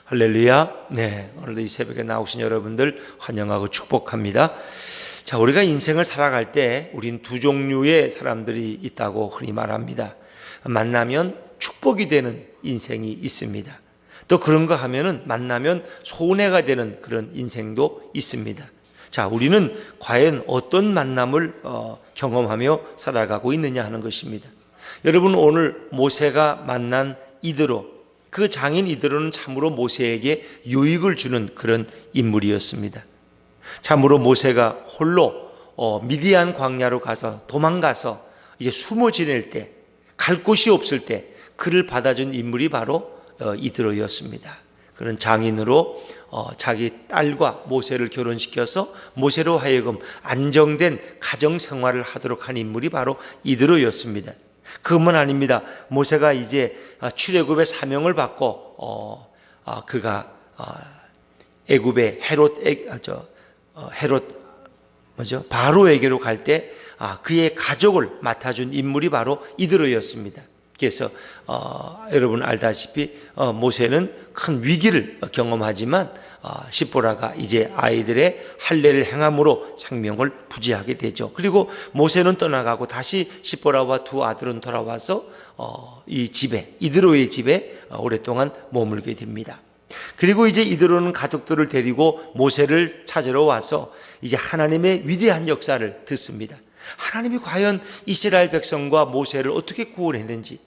할렐루야. 네, 오늘도 이 새벽에 나오신 여러분들 환영하고 축복합니다. 자, 우리가 인생을 살아갈 때 우린 두 종류의 사람들이 있다고 흔히 말합니다. 만나면 축복이 되는 인생이 있습니다. 또 그런가 하면은 만나면 손해가 되는 그런 인생도 있습니다. 자, 우리는 과연 어떤 만남을 경험하며 살아가고 있느냐 하는 것입니다. 여러분, 오늘 모세가 만난 이드로, 그 장인 이드로는 참으로 모세에게 유익을 주는 그런 인물이었습니다. 참으로 모세가 홀로 미디안 광야로 가서 도망가서 이제 숨어 지낼 때, 갈 곳이 없을 때 그를 받아준 인물이 바로 이드로였습니다. 그런 장인으로 자기 딸과 모세를 결혼시켜서 모세로 하여금 안정된 가정 생활을 하도록 한 인물이 바로 이드로였습니다. 그것만 아닙니다. 모세가 이제 출애굽의 사명을 받고 그가 애굽의 바로에게로 갈 때 그의 가족을 맡아준 인물이 바로 이드로였습니다. 그래서 여러분 알다시피 모세는 큰 위기를 경험하지만 시보라가 이제 아이들의 할례를 행함으로 생명을 부지하게 되죠. 그리고 모세는 떠나가고 다시 시보라와 두 아들은 돌아와서 이 집에, 이드로의 집에 오랫동안 머물게 됩니다. 그리고 이제 이드로는 가족들을 데리고 모세를 찾으러 와서 이제 하나님의 위대한 역사를 듣습니다. 하나님이 과연 이스라엘 백성과 모세를 어떻게 구원했는지,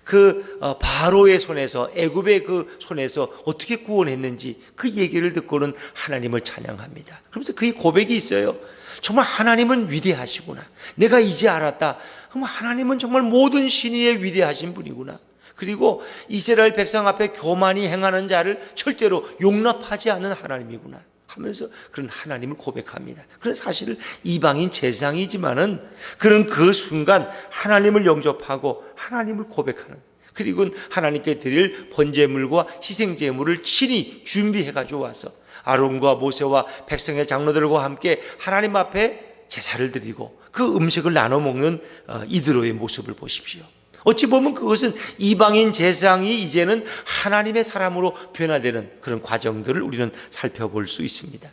그 바로의 손에서, 애굽의 그 손에서 어떻게 구원했는지 그 얘기를 듣고는 하나님을 찬양합니다. 그러면서 그의 고백이 있어요. 정말 하나님은 위대하시구나. 내가 이제 알았다. 그럼 하나님은 정말 모든 신위에 위대하신 분이구나. 그리고 이스라엘 백성 앞에 교만히 행하는 자를 절대로 용납하지 않는 하나님이구나 하면서 그런 하나님을 고백합니다. 그런 사실을 이방인 제사장이지만은 그런 그 순간 하나님을 영접하고 하나님을 고백하는, 그리고 하나님께 드릴 번제물과 희생제물을 친히 준비해가지고 와서 아론과 모세와 백성의 장로들과 함께 하나님 앞에 제사를 드리고 그 음식을 나눠 먹는 이드로의 모습을 보십시오. 어찌 보면 그것은 이방인 제사장이 이제는 하나님의 사람으로 변화되는 그런 과정들을 우리는 살펴볼 수 있습니다.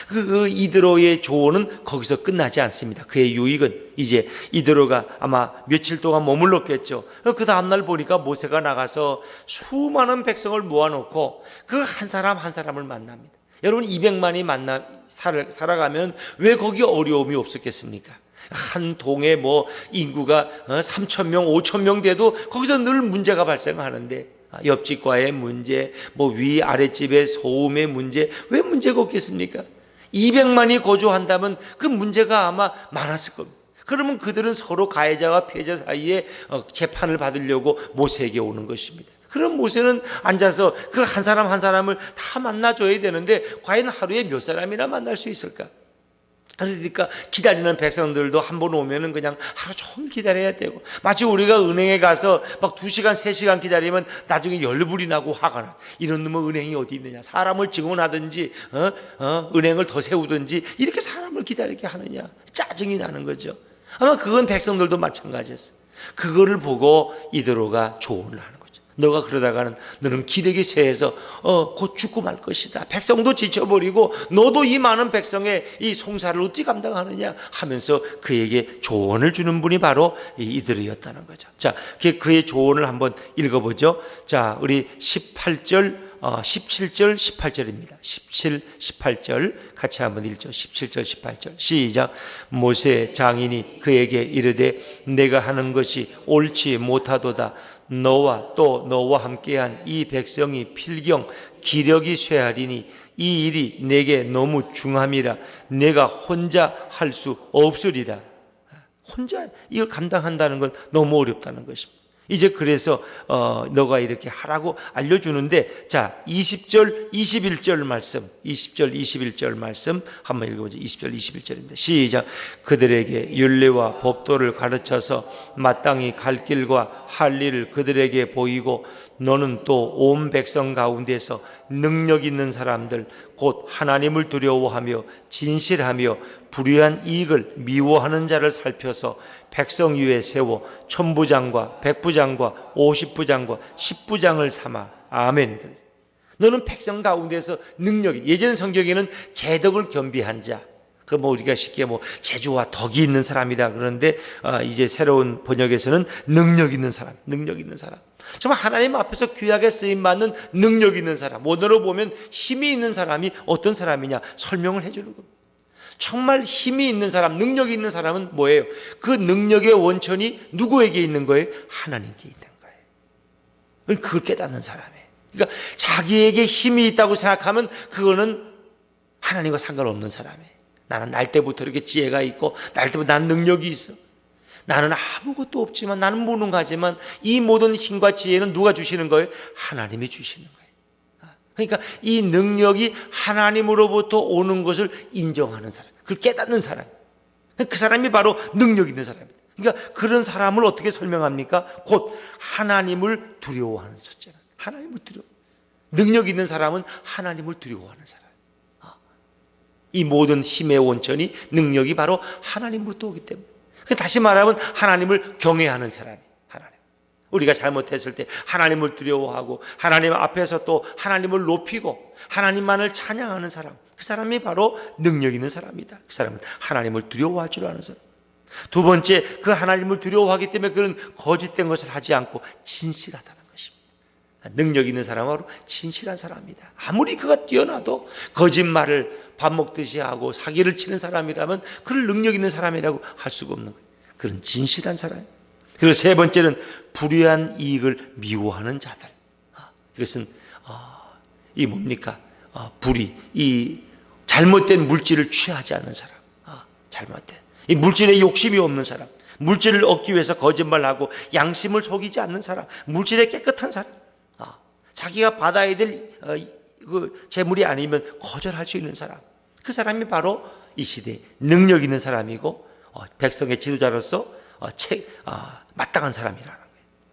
그 이드로의 조언은 거기서 끝나지 않습니다. 그의 유익은 이제 이드로가 아마 며칠 동안 머물렀겠죠. 그 다음날 보니까 모세가 나가서 수많은 백성을 모아놓고 그 한 사람 한 사람을 만납니다. 여러분, 200만이 살아가면 왜 거기 어려움이 없었겠습니까? 한 동에 인구가 3,000명, 5,000명 돼도 거기서 늘 문제가 발생하는데, 옆집과의 문제, 위 아랫집의 소음의 문제, 왜 문제가 없겠습니까? 200만이 거주한다면 그 문제가 아마 많았을 겁니다. 그러면 그들은 서로 가해자와 피해자 사이에 재판을 받으려고 모세에게 오는 것입니다. 그럼 모세는 앉아서 그 한 사람 한 사람을 다 만나줘야 되는데 과연 하루에 몇 사람이나 만날 수 있을까? 그러니까 기다리는 백성들도 한 번 오면은 그냥 하루 종일 기다려야 되고, 마치 우리가 은행에 가서 막 2시간, 3시간 기다리면 나중에 열불이 나고 화가 나. 이런 놈은 은행이 어디 있느냐. 사람을 증언하든지, 은행을 더 세우든지 이렇게 사람을 기다리게 하느냐. 짜증이 나는 거죠. 아마 그건 백성들도 마찬가지였어요. 그거를 보고 이드로가 조언을 하는 거죠. 너가 그러다가는 너는 기력이 쇠해서 곧 죽고 말 것이다. 백성도 지쳐버리고 너도 이 많은 백성의 이 송사를 어찌 감당하느냐 하면서 그에게 조언을 주는 분이 바로 이드로였다는 거죠. 자, 그의 조언을 한번 읽어보죠. 자, 우리 17절, 18절입니다. 17, 18절 같이 한번 읽죠. 17절, 18절 시작. 모세 장인이 그에게 이르되 내가 하는 것이 옳지 못하도다. 너와 또 너와 함께한 이 백성이 필경 기력이 쇠하리니 이 일이 내게 너무 중함이라 내가 혼자 할 수 없으리라. 혼자 이걸 감당한다는 건 너무 어렵다는 것입니다. 이제 그래서 너가 이렇게 하라고 알려주는데, 자, 20절 21절 말씀, 20절 21절 말씀 한번 읽어보죠. 20절 21절입니다. 시작. 그들에게 율례와 법도를 가르쳐서 마땅히 갈 길과 할 일을 그들에게 보이고 너는 또 온 백성 가운데서 능력 있는 사람들 곧 하나님을 두려워하며 진실하며 불의한 이익을 미워하는 자를 살펴서 백성 위에 세워 천부장과 백부장과 50부장과 10부장을 삼아. 아멘. 너는 백성 가운데서 능력이, 예전 성경에는 재덕을 겸비한 자, 그 뭐 우리가 쉽게 뭐 재주와 덕이 있는 사람이다 그러는데 이제 새로운 번역에서는 능력 있는 사람, 능력 있는 사람. 정말 하나님 앞에서 귀하게 쓰임 받는 능력 있는 사람. 원어로 보면 힘이 있는 사람이 어떤 사람이냐 설명을 해주는 겁니다. 정말 힘이 있는 사람, 능력이 있는 사람은 뭐예요? 그 능력의 원천이 누구에게 있는 거예요? 하나님께 있는 거예요. 그걸 깨닫는 사람이에요. 그러니까 자기에게 힘이 있다고 생각하면 그거는 하나님과 상관없는 사람이에요. 나는 날 때부터 이렇게 지혜가 있고 날 때부터 난 능력이 있어. 나는 아무것도 없지만, 나는 무능하지만 이 모든 힘과 지혜는 누가 주시는 거예요? 하나님이 주시는 거예요. 그러니까 이 능력이 하나님으로부터 오는 것을 인정하는 사람, 그걸 깨닫는 사람, 그 사람이 바로 능력 있는 사람입니다. 그러니까 그런 사람을 어떻게 설명합니까? 곧 하나님을 두려워하는 첫째는, 하나님을 두려워. 능력 있는 사람은 하나님을 두려워하는 사람. 이 모든 힘의 원천이, 능력이 바로 하나님으로부터 오기 때문에, 다시 말하면 하나님을 경외하는 사람이, 하나님. 우리가 잘못했을 때 하나님을 두려워하고 하나님 앞에서 또 하나님을 높이고 하나님만을 찬양하는 사람, 그 사람이 바로 능력 있는 사람이다. 그 사람은 하나님을 두려워할 줄 아는 사람. 두 번째, 그 하나님을 두려워하기 때문에 그런 거짓된 것을 하지 않고 진실하다는 것입니다. 능력 있는 사람은 바로 진실한 사람이다. 아무리 그가 뛰어나도 거짓말을 밥 먹듯이 하고 사기를 치는 사람이라면 그를 능력 있는 사람이라고 할 수가 없는 거예요. 그런 진실한 사람. 그리고 세 번째는 불의한 이익을 미워하는 자들. 이것은 이 뭡니까? 불의, 이 잘못된 물질을 취하지 않는 사람. 잘못된 이 물질에 욕심이 없는 사람, 물질을 얻기 위해서 거짓말하고 양심을 속이지 않는 사람, 물질에 깨끗한 사람, 자기가 받아야 될 그 재물이 아니면 거절할 수 있는 사람, 그 사람이 바로 이 시대에 능력 있는 사람이고 백성의 지도자로서 마땅한 사람이라는 거예요.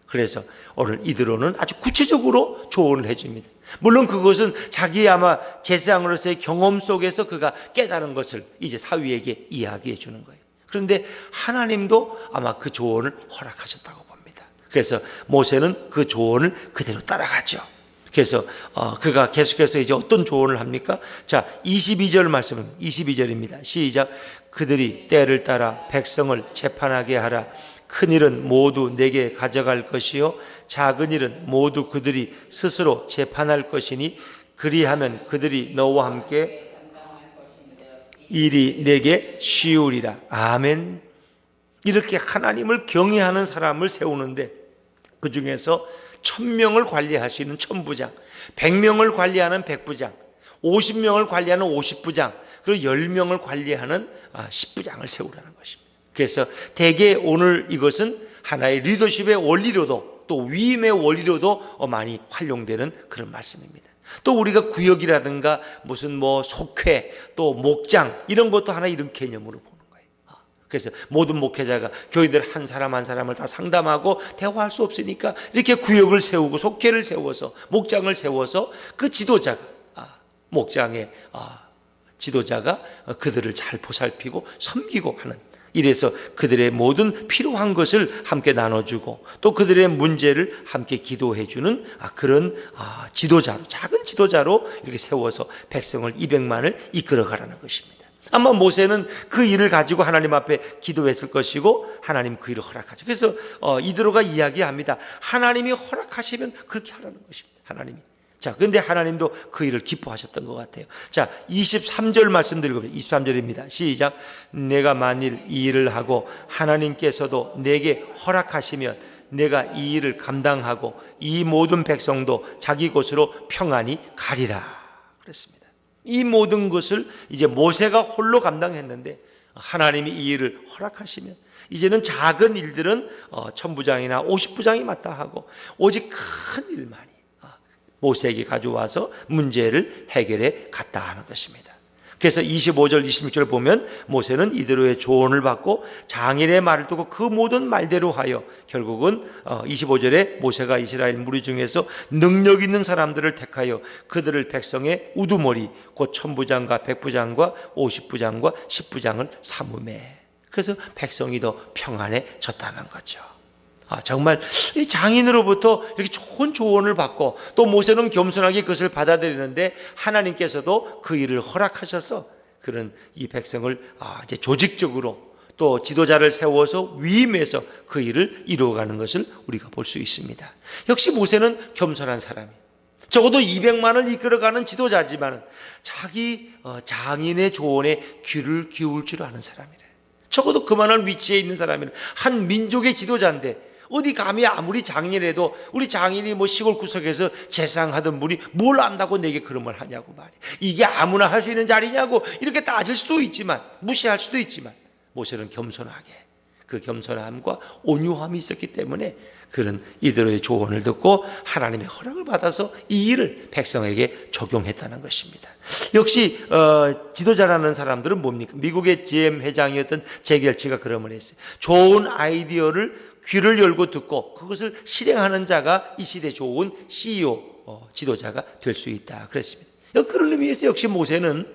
그래서 오늘 이드로는 아주 구체적으로 조언을 해줍니다. 물론 그것은 자기의 아마 제사장으로서의 경험 속에서 그가 깨달은 것을 이제 사위에게 이야기해 주는 거예요. 그런데 하나님도 아마 그 조언을 허락하셨다고 봅니다. 그래서 모세는 그 조언을 그대로 따라가죠. 그래서 그가 계속해서 이제 어떤 조언을 합니까? 자, 22절 말씀은 22절입니다. 시작. 그들이 때를 따라 백성을 재판하게 하라. 큰 일은 모두 내게 가져갈 것이요 작은 일은 모두 그들이 스스로 재판할 것이니 그리하면 그들이 너와 함께 일이 내게 쉬우리라. 아멘. 이렇게 하나님을 경외하는 사람을 세우는데 그 중에서 1000명을 관리하시는 천부장, 100명을 관리하는 백부장, 50명을 관리하는 50부장, 그리고 10명을 관리하는 10부장을 세우라는 것입니다. 그래서 대개 오늘 이것은 하나의 리더십의 원리로도 또 위임의 원리로도 많이 활용되는 그런 말씀입니다. 또 우리가 구역이라든가 무슨 뭐 속회 또 목장 이런 것도 하나 이런 개념으로 보는 거예요. 그래서 모든 목회자가 교인들 한 사람 한 사람을 다 상담하고 대화할 수 없으니까 이렇게 구역을 세우고 속회를 세워서 목장을 세워서 그 지도자가 목장의 지도자가 그들을 잘 보살피고 섬기고 하는, 이래서 그들의 모든 필요한 것을 함께 나눠주고 또 그들의 문제를 함께 기도해주는 그런 지도자로, 작은 지도자로 이렇게 세워서 백성을 200만을 이끌어가라는 것입니다. 아마 모세는 그 일을 가지고 하나님 앞에 기도했을 것이고 하나님 그 일을 허락하죠. 그래서 이드로가 이야기합니다. 하나님이 허락하시면 그렇게 하라는 것입니다. 하나님이. 자, 근데 하나님도 그 일을 기뻐하셨던 것 같아요. 자, 23절 말씀드리고 23절입니다. 시작. 내가 만일 이 일을 하고 하나님께서도 내게 허락하시면 내가 이 일을 감당하고 이 모든 백성도 자기 곳으로 평안히 가리라 그랬습니다. 이 모든 것을 이제 모세가 홀로 감당했는데 하나님이 이 일을 허락하시면 이제는 작은 일들은 천부장이나 50부장이 맡아 하고 오직 큰 일만이 모세에게 가져와서 문제를 해결해 갔다 하는 것입니다. 그래서 25절 26절 보면 모세는 이대로의 조언을 받고 장인의 말을 듣고 그 모든 말대로 하여 결국은 25절에 모세가 이스라엘 무리 중에서 능력 있는 사람들을 택하여 그들을 백성의 우두머리 곧 천부장과 백부장과 50부장과 10부장을 삼음해. 그래서 백성이 더 평안해졌다는 거죠. 정말 이 장인으로부터 이렇게 좋은 조언을 받고 또 모세는 겸손하게 그것을 받아들이는데 하나님께서도 그 일을 허락하셔서 그런 이 백성을 이제 조직적으로 또 지도자를 세워서 위임해서 그 일을 이루어가는 것을 우리가 볼 수 있습니다. 역시 모세는 겸손한 사람이에요. 적어도 200만을 이끌어가는 지도자지만 자기 장인의 조언에 귀를 기울 줄 아는 사람이래. 적어도 그만한 위치에 있는 사람이래. 한 민족의 지도자인데 어디 감히 아무리 장인이라도 우리 장인이 뭐 시골 구석에서 재상하던 분이 뭘 안다고 내게 그런 말 하냐고 말이야. 이게 아무나 할 수 있는 자리냐고 이렇게 따질 수도 있지만 무시할 수도 있지만 모세는 겸손하게 그 겸손함과 온유함이 있었기 때문에 그런 이들의 조언을 듣고 하나님의 허락을 받아서 이 일을 백성에게 적용했다는 것입니다. 역시 지도자라는 사람들은 뭡니까? 미국의 GM 회장이었던 재결치가 그런 말을 했어요. 좋은 아이디어를 귀를 열고 듣고 그것을 실행하는 자가 이 시대 좋은 CEO 지도자가 될 수 있다 그랬습니다. 그런 의미에서 역시 모세는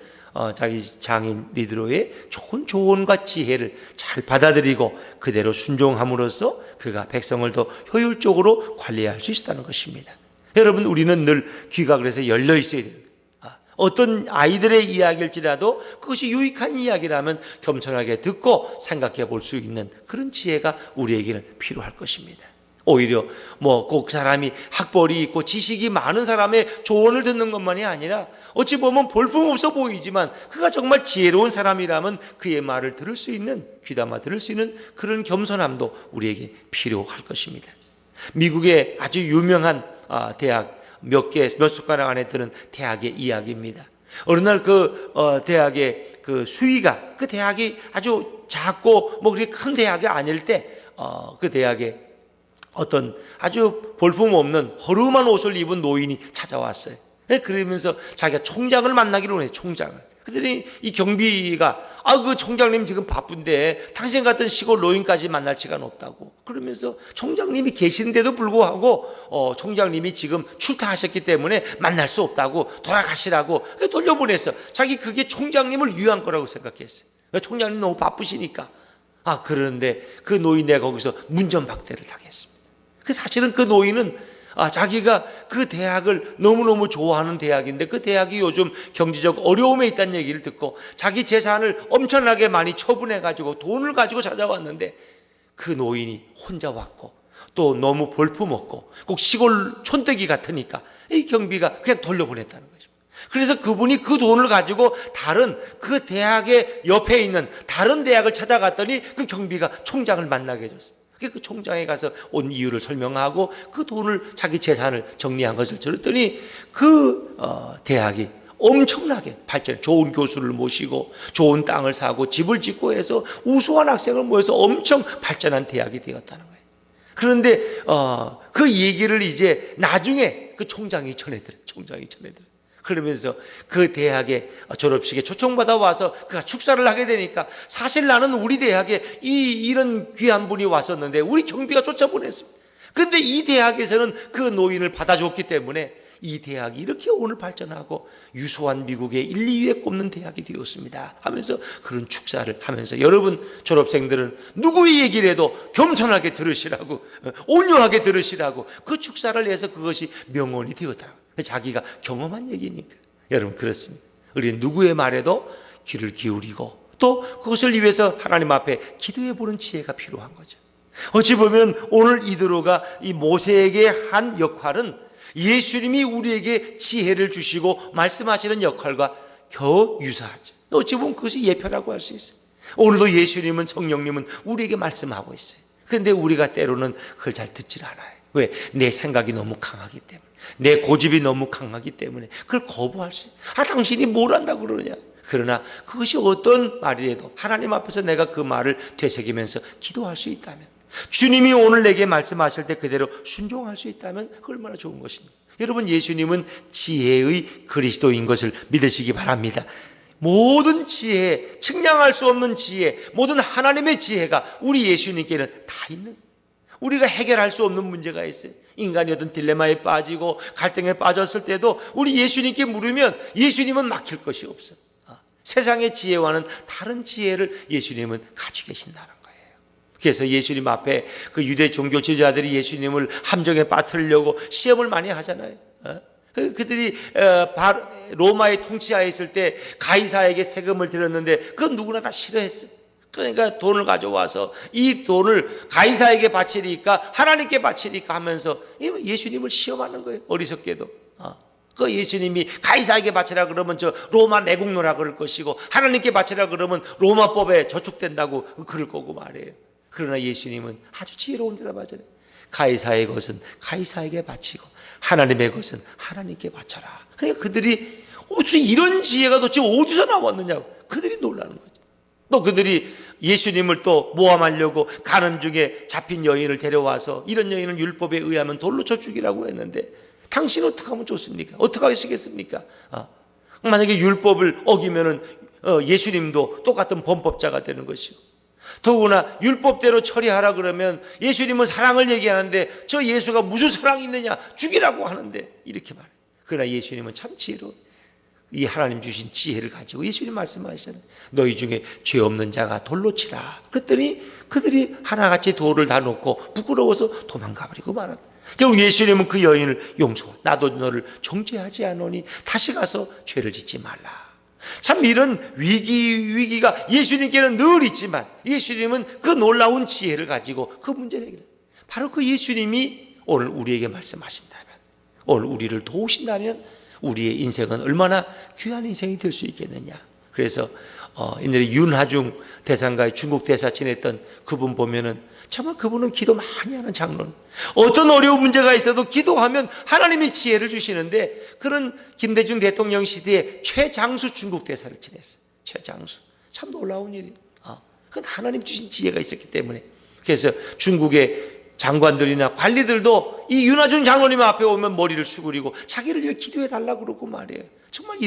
자기 장인 리드로의 좋은 조언과 지혜를 잘 받아들이고 그대로 순종함으로써 그가 백성을 더 효율적으로 관리할 수 있었다는 것입니다. 여러분, 우리는 늘 귀가 그래서 열려 있어야 됩니다. 어떤 아이들의 이야기일지라도 그것이 유익한 이야기라면 겸손하게 듣고 생각해 볼 수 있는 그런 지혜가 우리에게는 필요할 것입니다. 오히려 꼭 사람이 학벌이 있고 지식이 많은 사람의 조언을 듣는 것만이 아니라 어찌 보면 볼품없어 보이지만 그가 정말 지혜로운 사람이라면 그의 말을 들을 수 있는, 귀담아 들을 수 있는 그런 겸손함도 우리에게 필요할 것입니다. 미국의 아주 유명한 대학 몇 숟가락 안에 드는 대학의 이야기입니다. 어느 날 그 대학의 그 수위가 그 대학이 아주 작고 그렇게 큰 대학이 아닐 때 그 대학에 어떤 아주 볼품없는 허름한 옷을 입은 노인이 찾아왔어요. 그러면서 자기가 총장을 만나기로 해요. 총장을. 그랬더니 이 경비가 그 총장님 지금 바쁜데 당신 같은 시골 노인까지 만날 시간 없다고. 그러면서 총장님이 계신데도 불구하고 총장님이 지금 출타하셨기 때문에 만날 수 없다고 돌아가시라고 돌려보냈어. 자기 그게 총장님을 위한 거라고 생각했어요. 총장님 너무 바쁘시니까. 그런데 그 노인네 거기서 문전박대를 당했습니다. 사실은 그 노인은 자기가 그 대학을 너무너무 좋아하는 대학인데 그 대학이 요즘 경제적 어려움에 있다는 얘기를 듣고 자기 재산을 엄청나게 많이 처분해가지고 돈을 가지고 찾아왔는데 그 노인이 혼자 왔고 또 너무 볼품없고 꼭 시골 촌뜨기 같으니까 이 경비가 그냥 돌려보냈다는 거죠. 그래서 그분이 그 돈을 가지고 다른 그 대학의 옆에 있는 다른 대학을 찾아갔더니 그 경비가 총장을 만나게 해줬어요. 그 총장에 가서 온 이유를 설명하고 그 돈을 자기 재산을 정리한 것을 들었더니 그 대학이 엄청나게 발전, 좋은 교수를 모시고 좋은 땅을 사고 집을 짓고 해서 우수한 학생을 모여서 엄청 발전한 대학이 되었다는 거예요. 그런데 그 얘기를 이제 나중에 그 총장이 전해들어요. 그러면서 그 대학의 졸업식에 초청받아 와서 그가 축사를 하게 되니까 사실 나는 우리 대학에 이런 귀한 분이 왔었는데 우리 경비가 쫓아보냈습니다. 그런데 이 대학에서는 그 노인을 받아줬기 때문에 이 대학이 이렇게 오늘 발전하고 유수한 미국의 1, 2위에 꼽는 대학이 되었습니다 하면서 그런 축사를 하면서 여러분 졸업생들은 누구의 얘기를 해도 겸손하게 들으시라고 온유하게 들으시라고 그 축사를 해서 그것이 명언이 되었다. 자기가 경험한 얘기니까. 여러분 그렇습니다. 우리는 누구의 말에도 귀를 기울이고 또 그것을 위해서 하나님 앞에 기도해 보는 지혜가 필요한 거죠. 어찌 보면 오늘 이드로가 이 모세에게 한 역할은 예수님이 우리에게 지혜를 주시고 말씀하시는 역할과 겨우 유사하죠. 어찌 보면 그것이 예표라고 할 수 있어요. 오늘도 예수님은 성령님은 우리에게 말씀하고 있어요. 그런데 우리가 때로는 그걸 잘 듣질 않아요. 왜? 내 생각이 너무 강하기 때문에, 내 고집이 너무 강하기 때문에 그걸 거부할 수 있어요. 당신이 뭘 한다고 그러냐. 그러나 그것이 어떤 말이라도 하나님 앞에서 내가 그 말을 되새기면서 기도할 수 있다면, 주님이 오늘 내게 말씀하실 때 그대로 순종할 수 있다면 얼마나 좋은 것입니다. 여러분, 예수님은 지혜의 그리스도인 것을 믿으시기 바랍니다. 모든 지혜, 측량할 수 없는 지혜, 모든 하나님의 지혜가 우리 예수님께는 다 있는, 우리가 해결할 수 없는 문제가 있어요. 인간이 어떤 딜레마에 빠지고 갈등에 빠졌을 때도 우리 예수님께 물으면 예수님은 막힐 것이 없어요. 세상의 지혜와는 다른 지혜를 예수님은 가지고 계신다는 거예요. 그래서 예수님 앞에 그 유대 종교 지도자들이 예수님을 함정에 빠뜨리려고 시험을 많이 하잖아요. 그들이 로마의 통치하에 있을 때 가이사에게 세금을 드렸는데 그건 누구나 다 싫어했어요. 그러니까 돈을 가져와서 이 돈을 가이사에게 바치니까 하나님께 바치니까 하면서 예수님을 시험하는 거예요. 어리석게도. 그 예수님이 가이사에게 바치라 그러면 저 로마 내국노라 그럴 것이고 하나님께 바치라 그러면 로마법에 저촉된다고 그럴 거고 말이에요. 그러나 예수님은 아주 지혜로운 대답하잖아요. 가이사의 것은 가이사에게 바치고 하나님의 것은 하나님께 바쳐라. 그러니까 그들이 어떻게 이런 지혜가 도대체 어디서 나왔느냐고 그들이 놀라는 거죠. 또 그들이 예수님을 또 모함하려고 가는 중에 잡힌 여인을 데려와서 이런 여인은 율법에 의하면 돌로 쳐 죽이라고 했는데 당신은 어떻게 하면 좋습니까? 어떻게 하시겠습니까? 만약에 율법을 어기면은 예수님도 똑같은 범법자가 되는 것이고, 더구나 율법대로 처리하라 그러면 예수님은 사랑을 얘기하는데 저 예수가 무슨 사랑이 있느냐 죽이라고 하는데 이렇게 말해요. 그러나 예수님은 참 지혜로워. 이 하나님 주신 지혜를 가지고 예수님 말씀하시잖아요. 너희 중에 죄 없는 자가 돌로 치라. 그랬더니 그들이 하나같이 돌을 다 놓고 부끄러워서 도망가버리고 말았다. 결국 예수님은 그 여인을 용서하. 나도 너를 정죄하지 않으니 다시 가서 죄를 짓지 말라. 참 이런 위기가 예수님께는 늘 있지만 예수님은 그 놀라운 지혜를 가지고 그 문제를 해결해요. 바로 그 예수님이 오늘 우리에게 말씀하신다면, 오늘 우리를 도우신다면 우리의 인생은 얼마나 귀한 인생이 될 수 있겠느냐. 그래서 옛날에 윤하중 대상가의 중국 대사 지냈던 그분 보면은 정말 그분은 기도 많이 하는 장로는, 어떤 어려운 문제가 있어도 기도하면 하나님이 지혜를 주시는데, 그런 김대중 대통령 시대에 최장수 중국 대사를 지냈어요. 최장수. 참 놀라운 일이에요. 그건 하나님 주신 지혜가 있었기 때문에. 그래서 중국의 장관들이나 관리들도 이 윤하중 장로님 앞에 오면 머리를 수그리고 자기를 위해 기도해 달라고 그러고 말이에요. 정말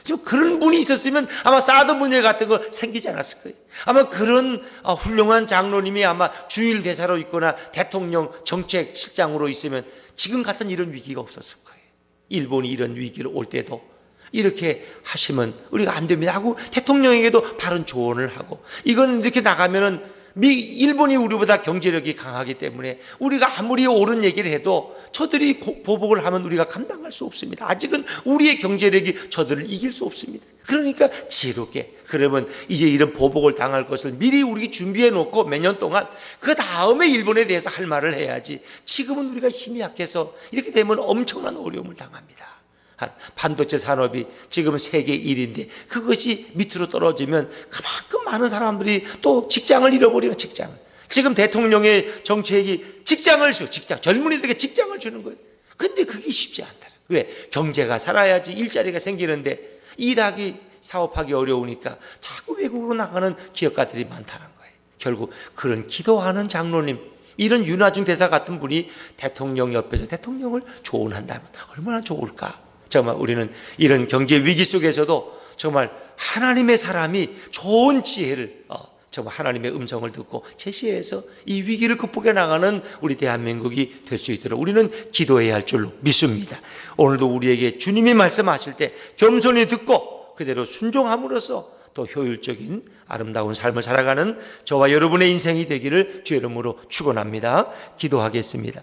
지금 그런 분이 있었으면 아마 사드 문제 같은 거 생기지 않았을 거예요. 아마 그런 훌륭한 장로님이 아마 주일 대사로 있거나 대통령 정책실장으로 있으면 지금 같은 이런 위기가 없었을 거예요. 일본이 이런 위기를 올 때도 이렇게 하시면 우리가 안 됩니다 하고 대통령에게도 바른 조언을 하고, 이건 이렇게 나가면은 일본이 우리보다 경제력이 강하기 때문에 우리가 아무리 옳은 얘기를 해도 저들이 보복을 하면 우리가 감당할 수 없습니다. 아직은 우리의 경제력이 저들을 이길 수 없습니다. 그러니까 지혜롭게, 그러면 이제 이런 보복을 당할 것을 미리 우리 준비해 놓고 몇 년 동안 그 다음에 일본에 대해서 할 말을 해야지, 지금은 우리가 힘이 약해서 이렇게 되면 엄청난 어려움을 당합니다. 반도체 산업이 지금 세계 1위인데 그것이 밑으로 떨어지면 그만큼 많은 사람들이 또 직장을 잃어버리는, 직장을. 지금 대통령의 정책이 젊은이들에게 직장을 주는 거예요. 근데 그게 쉽지 않더라. 왜? 경제가 살아야지 일자리가 생기는데 일하기, 사업하기 어려우니까 자꾸 외국으로 나가는 기업가들이 많다는 거예요. 결국 그런 기도하는 장로님, 이런 윤하중 대사 같은 분이 대통령 옆에서 대통령을 조언한다면 얼마나 좋을까. 정말 우리는 이런 경제 위기 속에서도 정말 하나님의 사람이 좋은 지혜를, 정말 하나님의 음성을 듣고 제시해서 이 위기를 극복해 나가는 우리 대한민국이 될 수 있도록 우리는 기도해야 할 줄로 믿습니다. 오늘도 우리에게 주님이 말씀하실 때 겸손히 듣고 그대로 순종함으로써 더 효율적인 아름다운 삶을 살아가는 저와 여러분의 인생이 되기를 주의 이름으로 축원합니다. 기도하겠습니다.